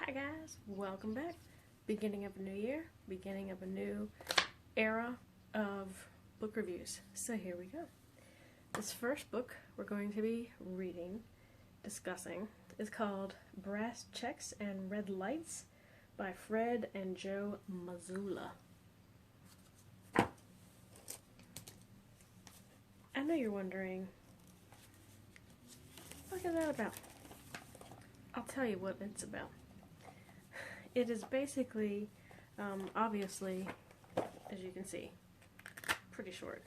Hi guys, welcome back. Beginning of a new year, beginning of a new era of book reviews. So here we go. This first book we're going to be discussing, is called Brass Checks and Red Lights by Fred and Joe Mazzulla. I know you're wondering, what is that about? I'll tell you what it's about. It is basically, obviously, as you can see, pretty short.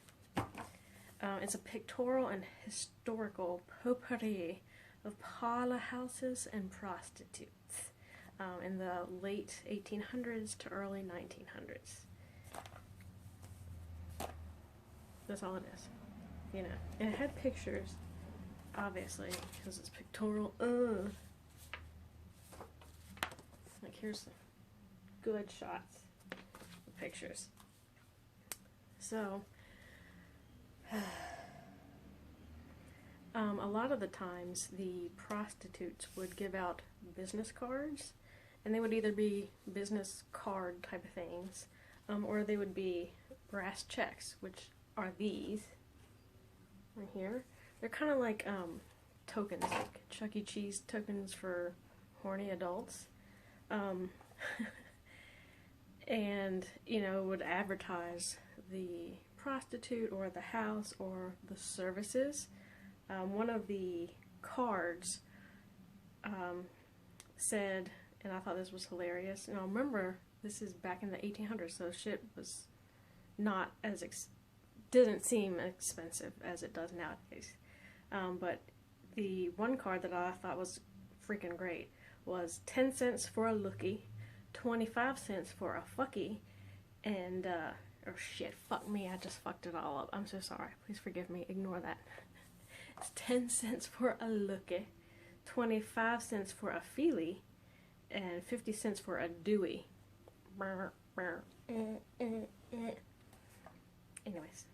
It's a pictorial and historical potpourri of parlor houses and prostitutes in the late 1800s to early 1900s. That's all it is, you know. And it had pictures, obviously, because it's pictorial. Like, here's some good shots of pictures. So, a lot of the times the prostitutes would give out business cards, and they would either be business card type of things, or they would be brass checks, which are these right here. They're kind of like tokens, like Chuck E. Cheese tokens for horny adults. And, you know, would advertise the prostitute or the house or the services. One of the cards said, and I thought this was hilarious, and I remember this is back in the 1800s, so shit was not as didn't seem expensive as it does nowadays. But the one card that I thought was freaking great was 10 cents for a lookie, 25 cents for a fucky, and, oh shit, fuck me, I just fucked it all up. I'm so sorry. Please forgive me. Ignore that. It's 10 cents for a lookie, 25 cents for a feely, and 50 cents for a dewey. Anyways.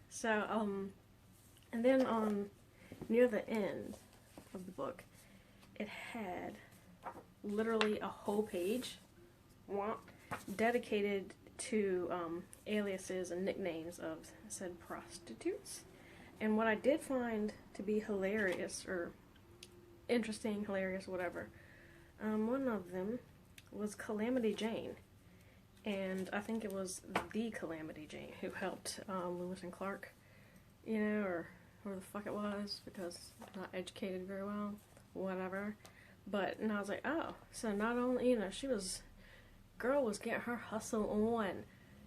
So, and then near the end of the book, it had literally a whole page dedicated to aliases and nicknames of said prostitutes. And what I did find to be hilarious, or interesting, hilarious, whatever, one of them was Calamity Jane. And I think it was the Calamity Jane who helped Lewis and Clark, you know, or whoever the fuck it was, because I'm not educated very well. Whatever. But, and I was like, oh, so not only, you know, girl was getting her hustle on,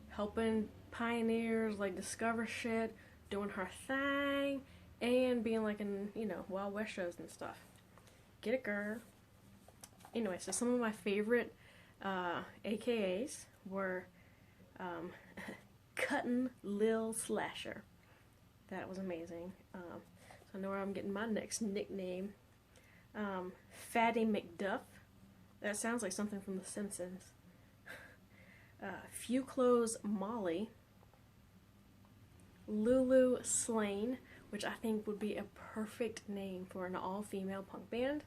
helping pioneers, like, discover shit, doing her thing, and being, like, in, you know, Wild West shows and stuff. Get it, girl. Anyway, so some of my favorite AKAs were Cuttin' Lil Slasher. That was amazing. So I know where I'm getting my next nickname. Fatty McDuff. That sounds like something from The Simpsons. Few Clothes Molly. Lulu Slane, which I think would be a perfect name for an all-female punk band.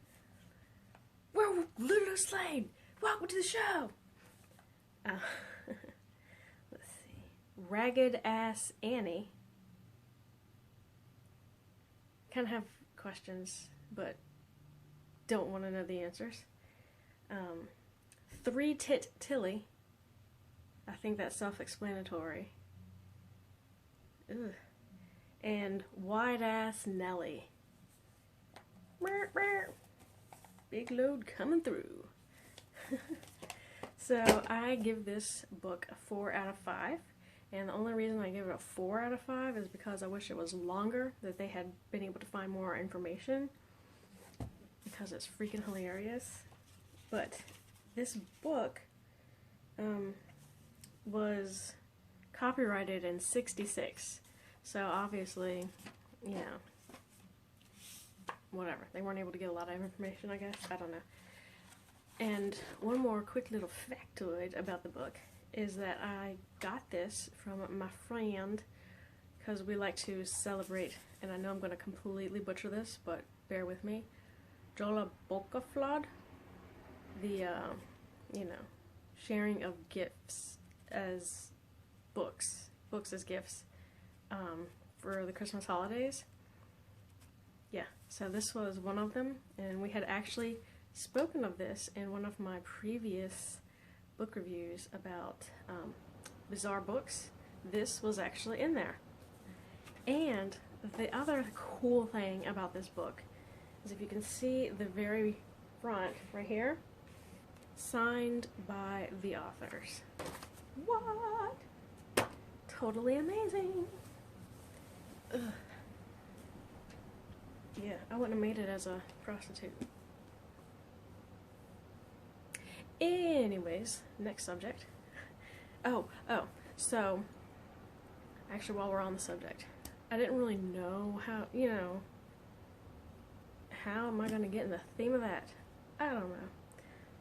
We're Lulu Slane! Welcome to the show! Let's see. Ragged Ass Annie. Kind of have questions, but don't want to know the answers. Three Tit Tilly. I think that's self-explanatory. Ugh. And Wide Ass Nelly. Big load coming through. So I give this book a 4 out of 5. And the only reason I give it a 4 out of 5 is because I wish it was longer, that they had been able to find more information, because it's freaking hilarious. But this book was copyrighted in '66, so obviously, you know, whatever. They weren't able to get a lot of information, I guess. I don't know. And one more quick little factoid about the book is that I got this from my friend, because we like to celebrate, and I know I'm going to completely butcher this, but bear with me, Jola Bokaflod. the, you know, sharing of gifts as books as gifts, for the Christmas holidays. Yeah, so this was one of them, and we had actually spoken of this in one of my previous book reviews about bizarre books. This was actually in there. And the other cool thing about this book is, if you can see the very front right here, signed by the authors. What? Totally amazing. Ugh. Yeah, I wouldn't have made it as a prostitute. Anyways, next subject. So, actually, while we're on the subject, I didn't really know how, how am I going to get in the theme of that? I don't know.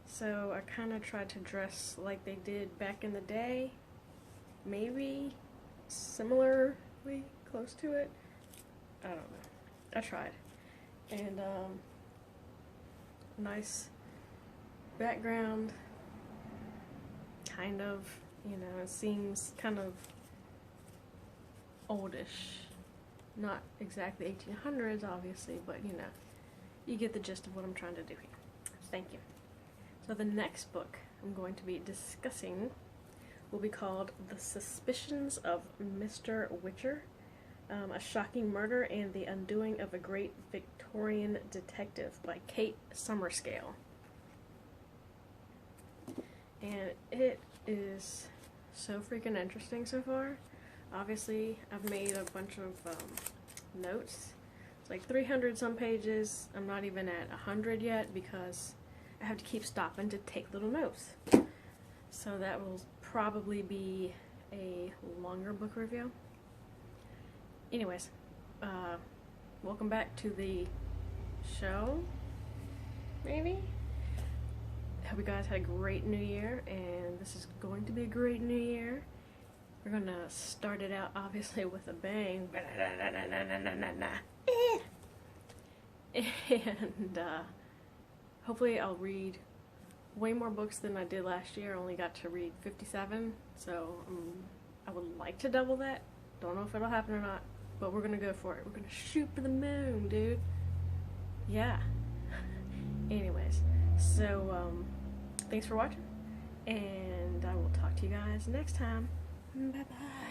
So, I kind of tried to dress like they did back in the day. Maybe similarly close to it. I don't know. I tried. And, nice background. Kind of, it seems kind of oldish. Not exactly 1800s, obviously, but, you get the gist of what I'm trying to do here. Thank you. So the next book I'm going to be discussing will be called The Suspicions of Mr. Witcher, A Shocking Murder and the Undoing of a Great Victorian Detective by Kate Summerscale. And it is so freaking interesting so far. Obviously, I've made a bunch of notes. It's like 300 some pages. I'm not even at 100 yet because I have to keep stopping to take little notes. So that will probably be a longer book review. Anyways, welcome back to the show, maybe? I hope you guys had a great new year, and this is going to be a great new year. We're gonna start it out, obviously, with a bang. And, hopefully I'll read way more books than I did last year. I only got to read 57, so I would like to double that. Don't know if it'll happen or not, but we're gonna go for it. We're gonna shoot for the moon, dude. Yeah. Anyways, so, thanks for watching, and I will talk to you guys next time. Bye-bye.